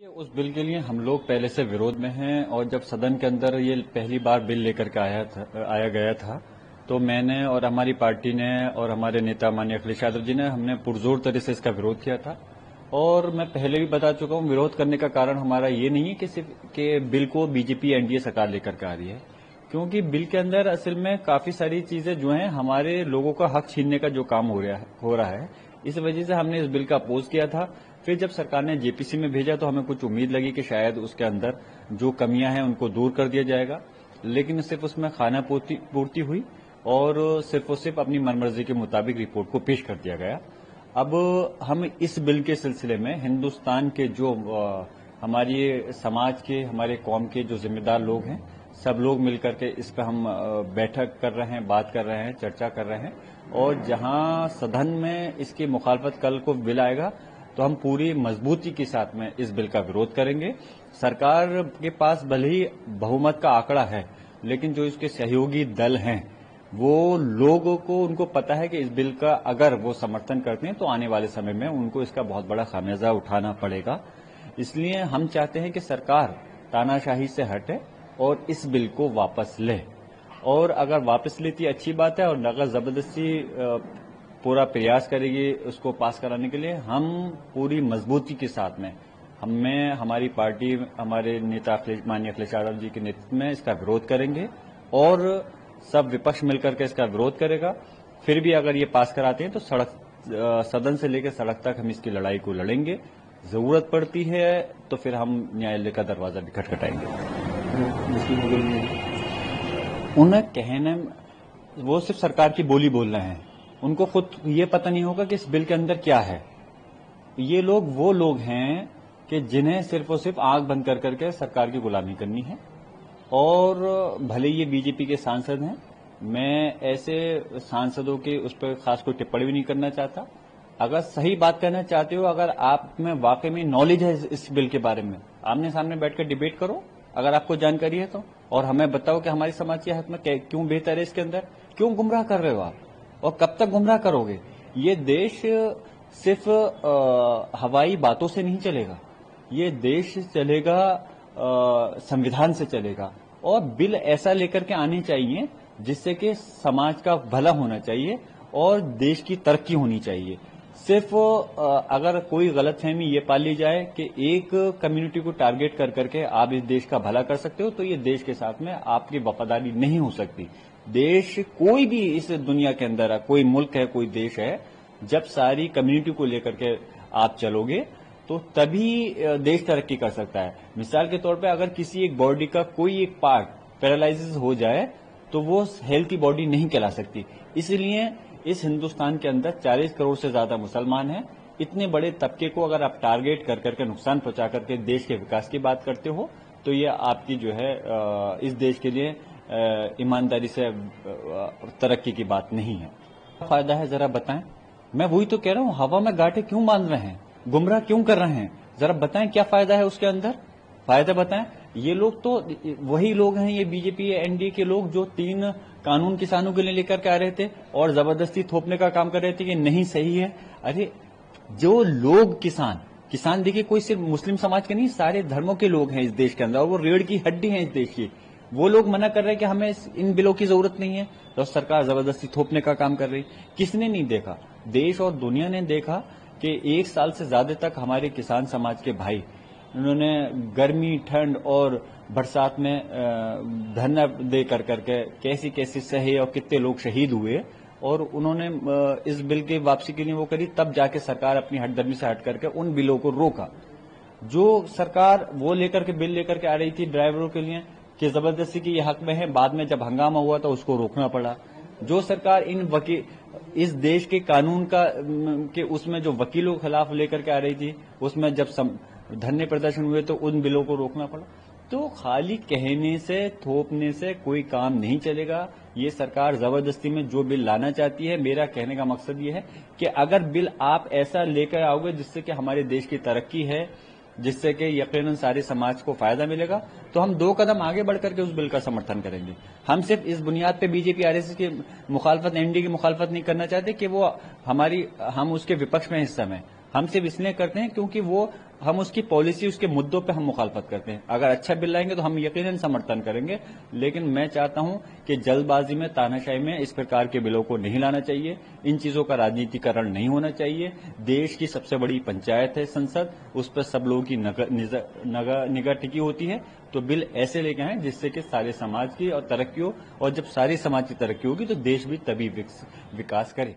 उस बिल के लिए हम लोग पहले से विरोध में हैं और जब सदन के अंदर ये पहली बार बिल लेकर के आया गया था तो मैंने और हमारी पार्टी ने और हमारे नेता माननीय अखिलेश यादव जी ने हमने पुरजोर तरह से इसका विरोध किया था। और मैं पहले भी बता चुका हूं, विरोध करने का कारण हमारा ये नहीं है कि सिर्फ कि बिल को बीजेपी एनडीए सरकार लेकर के आ रही है, क्योंकि बिल के अंदर असल में काफी सारी चीजें जो हैं हमारे लोगों का हक छीनने का जो काम हो रहा है। इस वजह से हमने इस बिल का अपोज किया था। फिर जब सरकार ने जेपीसी में भेजा तो हमें कुछ उम्मीद लगी कि शायद उसके अंदर जो कमियां हैं उनको दूर कर दिया जाएगा, लेकिन सिर्फ उसमें खाना पूर्ति हुई और सिर्फ अपनी मनमर्जी के मुताबिक रिपोर्ट को पेश कर दिया गया। अब हम इस बिल के सिलसिले में हिंदुस्तान के जो हमारे समाज के, हमारे कौम के जो जिम्मेदार लोग हैं, सब लोग मिलकर के इस पर हम बैठक कर रहे हैं, बात कर रहे हैं, चर्चा कर रहे हैं। और जहां सदन में इसकी मुखालफत कल को बिल आएगा तो हम पूरी मजबूती के साथ में इस बिल का विरोध करेंगे। सरकार के पास भले ही बहुमत का आंकड़ा है, लेकिन जो इसके सहयोगी दल हैं वो लोगों को, उनको पता है कि इस बिल का अगर वो समर्थन करते हैं तो आने वाले समय में उनको इसका बहुत बड़ा खामियाजा उठाना पड़ेगा। इसलिए हम चाहते हैं कि सरकार तानाशाही से हटे और इस बिल को वापस ले, और अगर वापस लेती अच्छी बात है, और अगर जबरदस्ती पूरा प्रयास करेगी उसको पास कराने के लिए, हम पूरी मजबूती के साथ में हमारी पार्टी, हमारे नेता माननीय अखिलेश यादव जी के नेतृत्व में इसका विरोध करेंगे और सब विपक्ष मिलकर के इसका विरोध करेगा। फिर भी अगर ये पास कराते हैं तो सदन से लेकर सड़क तक हम इसकी लड़ाई को लड़ेंगे। जरूरत पड़ती है तो फिर हम न्यायालय का दरवाजा भी खटखटाएंगे। उन्हें कहने, वो सिर्फ सरकार की बोली बोल रहे हैं, उनको खुद ये पता नहीं होगा कि इस बिल के अंदर क्या है। ये लोग वो लोग हैं कि जिन्हें सिर्फ और सिर्फ आंख बंद कर करके सरकार की गुलामी करनी है। और भले ये बीजेपी के सांसद हैं, मैं ऐसे सांसदों के उस पर खास कोई टिप्पणी भी नहीं करना चाहता। अगर सही बात करना चाहते हो, अगर आप में वाकई में नॉलेज है इस बिल के बारे में, आमने सामने बैठकर डिबेट करो अगर आपको जानकारी है तो, और हमें बताओ कि हमारी समाज के हक में क्यों बेहतर है, इसके अंदर क्यों गुमराह कर रहे हो आप, और कब तक गुमराह करोगे। ये देश सिर्फ हवाई बातों से नहीं चलेगा, ये देश चलेगा संविधान से चलेगा। और बिल ऐसा लेकर के आने चाहिए जिससे कि समाज का भला होना चाहिए और देश की तरक्की होनी चाहिए। सिर्फ अगर कोई गलतफहमी ये पाल ली जाए कि एक कम्युनिटी को टारगेट कर करके आप इस देश का भला कर सकते हो, तो ये देश के साथ में आपकी वफादारी नहीं हो सकती। देश कोई भी इस दुनिया के अंदर है, कोई मुल्क है, कोई देश है, जब सारी कम्युनिटी को लेकर के आप चलोगे तो तभी देश तरक्की कर सकता है। मिसाल के तौर पे अगर किसी एक बॉडी का कोई एक पार्ट पैरालाइसिस हो जाए तो वो हेल्थी बॉडी नहीं कहला सकती। इसलिए इस हिंदुस्तान के अंदर 40 करोड़ से ज्यादा मुसलमान हैं। इतने बड़े तबके को अगर आप टारगेट कर करके नुकसान पहुंचा करके देश के विकास की बात करते हो तो ये आपकी जो है इस देश के लिए ईमानदारी से तरक्की की बात नहीं है। क्या फायदा है जरा बताएं। मैं वही तो कह रहा हूं, हवा में गांठें क्यों बांध रहे हैं, गुमराह क्यों कर रहे हैं, जरा बताएं क्या फायदा है उसके अंदर, फायदा बताएं। ये लोग तो वही लोग हैं, ये बीजेपी एनडीए के लोग जो 3 कानून किसानों के लिए लेकर के आ रहे थे और जबरदस्ती थोपने का काम कर रहे थे कि नहीं सही है। अरे जो लोग किसान देखिए, कोई सिर्फ मुस्लिम समाज के नहीं, सारे धर्मों के लोग हैं इस देश के अंदर, और वो रीढ़ की हड्डी हैं इस देश की। वो लोग मना कर रहे हैं कि हमें इन बिलों की जरूरत नहीं है, तो सरकार जबरदस्ती थोपने का काम कर रही। किसने नहीं देखा, देश और दुनिया ने देखा कि 1 साल से ज्यादा तक हमारे किसान समाज के भाई, उन्होंने गर्मी, ठंड और बरसात में धरना दे कर करके कैसी कैसी सहे और कितने लोग शहीद हुए, और उन्होंने इस बिल की वापसी के लिए वो करी। तब जाके सरकार अपनी हटदर्मी से हट करके उन बिलों को रोका। जो सरकार वो लेकर के बिल लेकर के आ रही थी ड्राइवरों के लिए कि जबरदस्ती की ये हक में है, बाद में जब हंगामा हुआ तो उसको रोकना पड़ा। जो सरकार इस देश के कानून के उसमें जो वकीलों के खिलाफ लेकर के आ रही थी, उसमें जब धरने प्रदर्शन हुए तो उन बिलों को रोकना पड़ा। तो खाली कहने से, थोपने से कोई काम नहीं चलेगा। ये सरकार जबरदस्ती में जो बिल लाना चाहती है, मेरा कहने का मकसद ये है कि अगर बिल आप ऐसा लेकर आओगे जिससे कि हमारे देश की तरक्की है, जिससे कि यकीनन सारे समाज को फायदा मिलेगा, तो हम 2 कदम आगे बढ़ करके उस बिल का समर्थन करेंगे। हम सिर्फ इस बुनियाद पे बीजेपी आरएसएस की मुखालफत, एनडीए की मुखालफत नहीं करना चाहते कि हम उसके विपक्ष में हिस्सा में। हम सिर्फ इसलिए करते हैं क्योंकि वो हम उसकी पॉलिसी, उसके मुद्दों पे हम मुखालफत करते हैं। अगर अच्छा बिल लाएंगे तो हम यकीनन समर्थन करेंगे, लेकिन मैं चाहता हूं कि जल्दबाजी में, तानाशाही में इस प्रकार के बिलों को नहीं लाना चाहिए। इन चीजों का राजनीतिकरण नहीं होना चाहिए। देश की सबसे बड़ी पंचायत है संसद, उस पर सब लोगों की निगाह टिकी होती है। तो बिल ऐसे लेके आए जिससे कि सारे समाज की और तरक्की हो, और जब सारे समाज की तरक्की होगी तो देश भी तभी विकास करे।